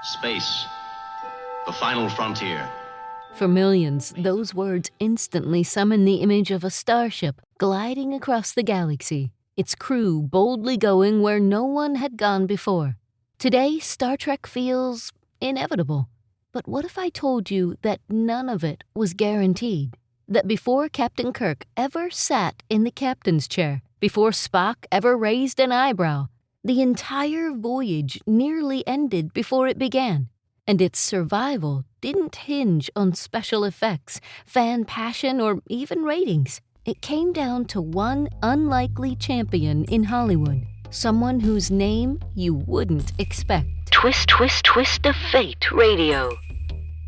Space, the final frontier. For millions, those words instantly summon the image of a starship gliding across the galaxy, its crew boldly going where no one had gone before. Today, Star Trek feels inevitable. But what if I told you that none of it was guaranteed? That before Captain Kirk ever sat in the captain's chair, before Spock ever raised an eyebrow, the entire voyage nearly ended before it began, and its survival didn't hinge on special effects, fan passion, or even ratings. It came down to one unlikely champion in Hollywood, someone whose name you wouldn't expect. Twist, twist, twist of fate radio.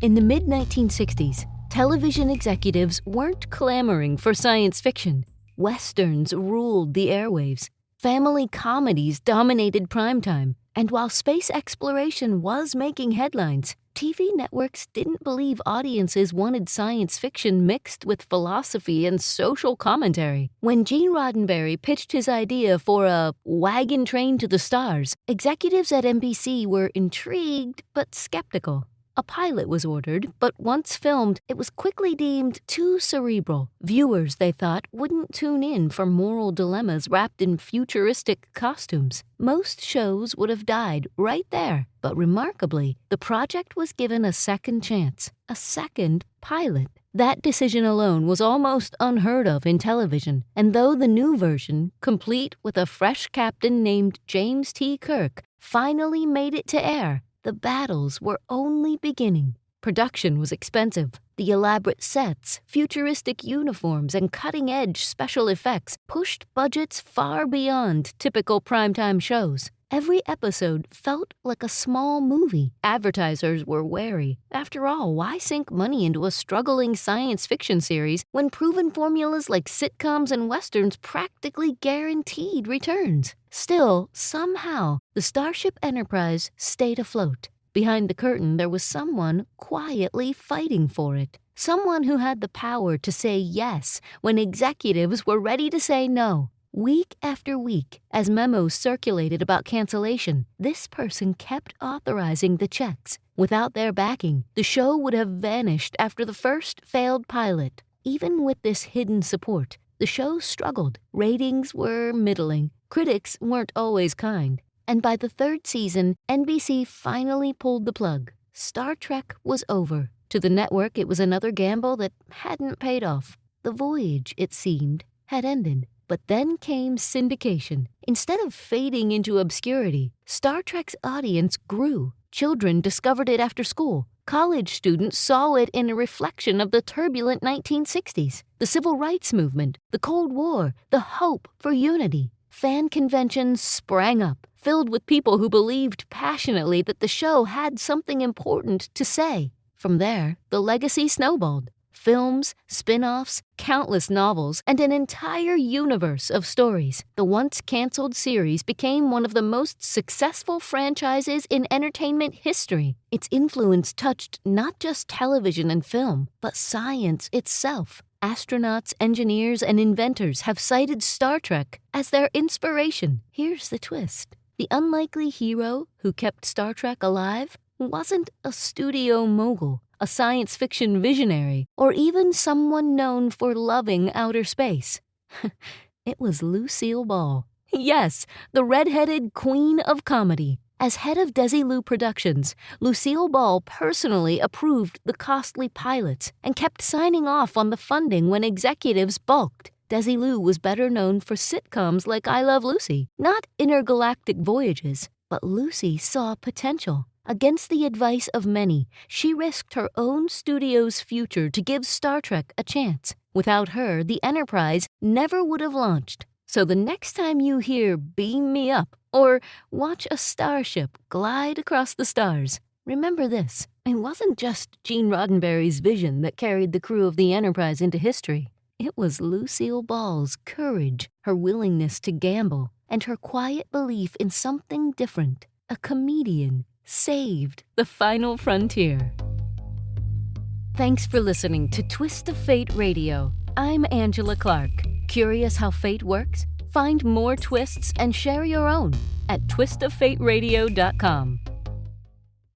In the mid-1960s, television executives weren't clamoring for science fiction. Westerns ruled the airwaves. Family comedies dominated primetime, and while space exploration was making headlines, TV networks didn't believe audiences wanted science fiction mixed with philosophy and social commentary. When Gene Roddenberry pitched his idea for a wagon train to the stars, executives at NBC were intrigued but skeptical. A pilot was ordered, but once filmed, it was quickly deemed too cerebral. Viewers, they thought, wouldn't tune in for moral dilemmas wrapped in futuristic costumes. Most shows would have died right there. But remarkably, the project was given a second chance, a second pilot. That decision alone was almost unheard of in television, and though the new version, complete with a fresh captain named James T. Kirk, finally made it to air, the battles were only beginning. Production was expensive. The elaborate sets, futuristic uniforms, and cutting-edge special effects pushed budgets far beyond typical primetime shows. Every episode felt like a small movie. Advertisers were wary. After all, why sink money into a struggling science fiction series when proven formulas like sitcoms and westerns practically guaranteed returns? Still, somehow, the Starship Enterprise stayed afloat. Behind the curtain, there was someone quietly fighting for it. Someone who had the power to say yes when executives were ready to say no. Week after week, as memos circulated about cancellation, this person kept authorizing the checks. Without their backing, the show would have vanished after the first failed pilot. Even with this hidden support, the show struggled. Ratings were middling. Critics weren't always kind. And by the third season, NBC finally pulled the plug. Star Trek was over. To the network, it was another gamble that hadn't paid off. The voyage, it seemed, had ended. But then came syndication. Instead of fading into obscurity, Star Trek's audience grew. Children discovered it after school. College students saw it in a reflection of the turbulent 1960s, the civil rights movement, the Cold War, the hope for unity. Fan conventions sprang up, filled with people who believed passionately that the show had something important to say. From there, the legacy snowballed. Films, spin-offs, countless novels, and an entire universe of stories. The once canceled series became one of the most successful franchises in entertainment history. Its influence touched not just television and film, but science itself. Astronauts, engineers, and inventors have cited Star Trek as their inspiration. Here's the twist. The unlikely hero who kept Star Trek alive wasn't a studio mogul, a science fiction visionary, or even someone known for loving outer space. It was Lucille Ball. Yes, the red-headed queen of comedy. As head of Desilu Productions, Lucille Ball personally approved the costly pilots and kept signing off on the funding when executives balked. Desilu was better known for sitcoms like I Love Lucy, not intergalactic voyages, but Lucy saw potential. Against the advice of many, she risked her own studio's future to give Star Trek a chance. Without her, the Enterprise never would have launched. So the next time you hear "Beam Me Up" or watch a starship glide across the stars, remember this. It wasn't just Gene Roddenberry's vision that carried the crew of the Enterprise into history. It was Lucille Ball's courage, her willingness to gamble, and her quiet belief in something different. A comedian saved the final frontier. Thanks for listening to Twist of Fate Radio. I'm Angela Clark. Curious how fate works? Find more twists and share your own at twistoffateradio.com.